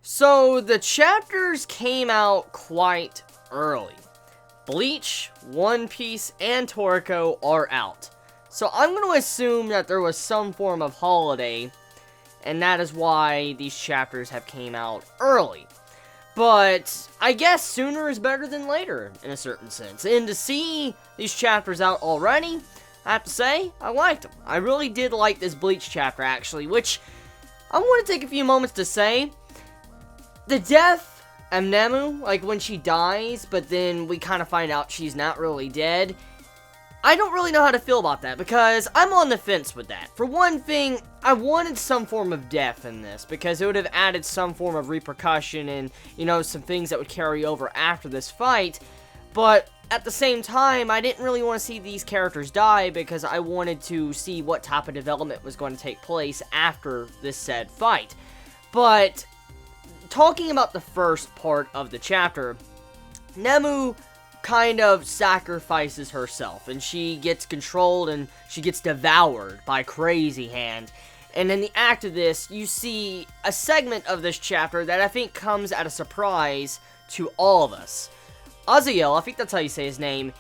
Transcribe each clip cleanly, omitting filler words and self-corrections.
So, the chapters came out quite early. Bleach, One Piece, and Toriko are out. So, I'm going to assume that there was some form of holiday, and that is why these chapters have came out early. But, I guess sooner is better than later, in a certain sense. And to see these chapters out already, I have to say, I liked them. I really did like this Bleach chapter, actually, which I want to take a few moments to say. The death of Nemu, like when she dies, but then we kind of find out she's not really dead, I don't really know how to feel about that, because I'm on the fence with that. For one thing, I wanted some form of death in this, because it would have added some form of repercussion and, you know, some things that would carry over after this fight, but at the same time, I didn't really want to see these characters die, because I wanted to see what type of development was going to take place after this said fight. But talking about the first part of the chapter, Nemu kind of sacrifices herself, and she gets controlled and she gets devoured by Crazy Hand. And in the act of this, you see a segment of this chapter that I think comes at a surprise to all of us. Azael, I think that's how you say his name,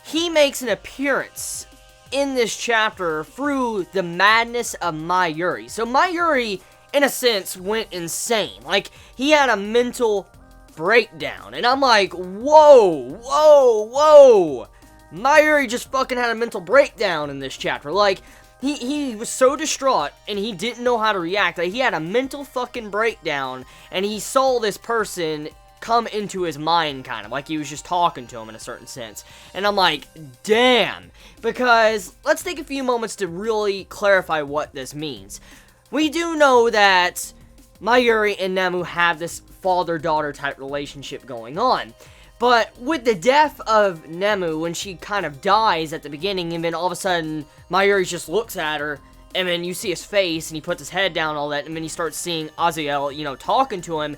he makes an appearance in this chapter through the madness of Mayuri. So Mayuri, in a sense, went insane. Like, he had a mental breakdown. And I'm like, whoa, whoa, whoa. Mayuri just fucking had a mental breakdown in this chapter. Like, he was so distraught, and he didn't know how to react. Like, he had a mental fucking breakdown, and he saw this person come into his mind, kind of, like he was just talking to him in a certain sense. And I'm like, damn. Because, let's take a few moments to really clarify what this means. We do know that Mayuri and Nemu have this father-daughter type relationship going on. But with the death of Nemu, when she kind of dies at the beginning, and then all of a sudden, Mayuri just looks at her, and then you see his face, and he puts his head down and all that, and then you start seeing Azael, you know, talking to him.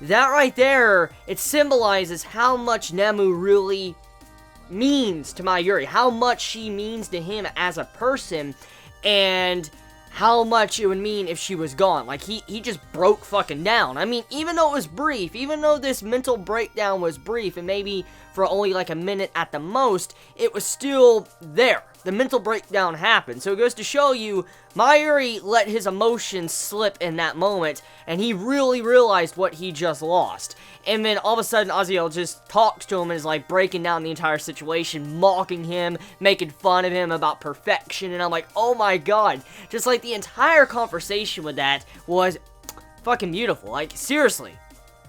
That right there, it symbolizes how much Nemu really means to Mayuri, how much she means to him as a person, and how much it would mean if she was gone. Like, he just broke fucking down. I mean, even though it was brief, even though this mental breakdown was brief, and maybe for only like a minute at the most, it was still there. The mental breakdown happened. So it goes to show you, Mayuri let his emotions slip in that moment, and he really realized what he just lost. And then all of a sudden, Azael just talks to him and is like breaking down the entire situation, mocking him, making fun of him about perfection, and I'm like, oh my god. Just like the entire conversation with that was fucking beautiful. Like, seriously.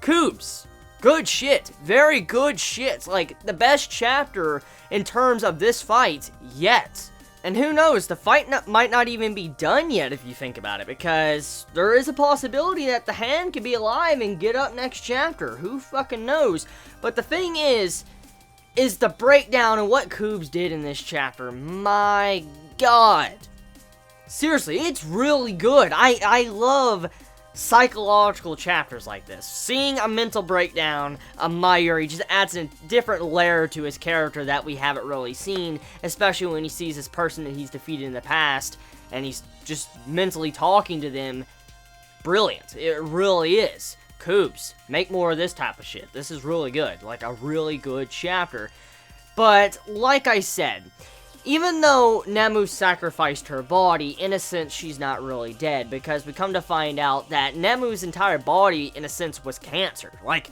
Koobs. Good shit. Very good shit. Like, the best chapter in terms of this fight yet. And who knows, the fight might not even be done yet if you think about it, because there is a possibility that the hand could be alive and get up next chapter. Who fucking knows? But the thing is the breakdown and what Koobs did in this chapter. My god. Seriously, it's really good. I love psychological chapters like this. Seeing a mental breakdown of Mayuri just adds a different layer to his character that we haven't really seen, especially when he sees this person that he's defeated in the past, and he's just mentally talking to them. Brilliant. It really is. Koobs, make more of this type of shit. This is really good. Like, a really good chapter. But, like I said, even though Nemu sacrificed her body, in a sense, she's not really dead, because we come to find out that Nemu's entire body, in a sense, was cancer. Like,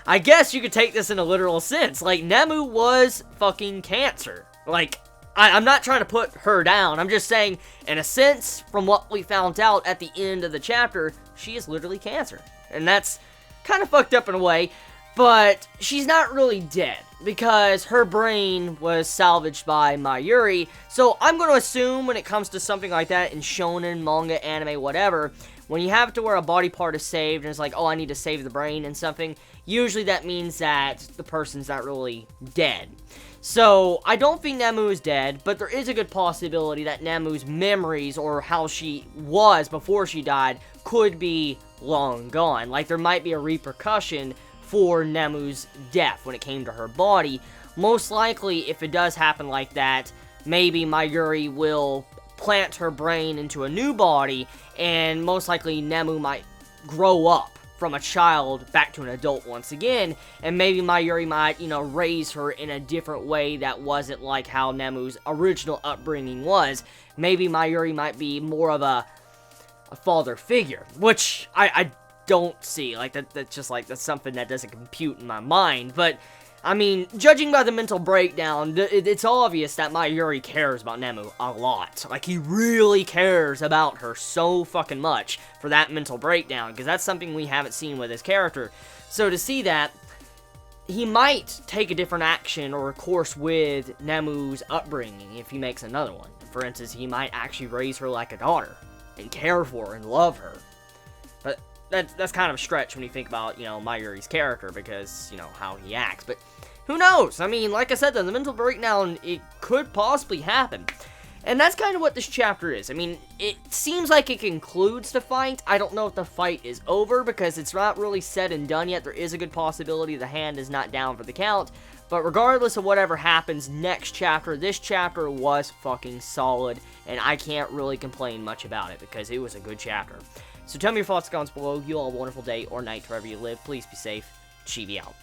I guess you could take this in a literal sense. Like, Nemu was fucking cancer. Like, I'm not trying to put her down. I'm just saying, in a sense, from what we found out at the end of the chapter, she is literally cancer. And that's kind of fucked up in a way, but she's not really dead, because her brain was salvaged by Mayuri. So I'm going to assume when it comes to something like that in shonen, manga, anime, whatever, when you have to where a body part is saved and it's like, oh, I need to save the brain and something, usually that means that the person's not really dead. So I don't think Nemu is dead, but there is a good possibility that Nemu's memories, or how she was before she died, could be long gone. Like, there might be a repercussion for Nemu's death when it came to her body. Most likely, if it does happen like that, maybe Mayuri will plant her brain into a new body, and most likely Nemu might grow up from a child back to an adult once again, and maybe Mayuri might, raise her in a different way that wasn't like how Nemu's original upbringing was. Maybe Mayuri might be more of a father figure, which I don't see. Like, that's just, like, that's something that doesn't compute in my mind, but I mean, judging by the mental breakdown, it's obvious that Mayuri cares about Nemu a lot. Like, he really cares about her so fucking much for that mental breakdown, because that's something we haven't seen with his character. So to see that, he might take a different action or course with Nemu's upbringing if he makes another one. For instance, he might actually raise her like a daughter, and care for her, and love her. But that's kind of a stretch when you think about, Mayuri's character, because, how he acts. But who knows? I mean, like I said, the mental breakdown, it could possibly happen. And that's kind of what this chapter is. I mean, it seems like it concludes the fight. I don't know if the fight is over, because it's not really said and done yet. There is a good possibility the hand is not down for the count. But regardless of whatever happens next chapter, this chapter was fucking solid. And I can't really complain much about it, because it was a good chapter. So tell me your thoughts in the comments below. You all have a wonderful day or night wherever you live. Please be safe. Chibi out.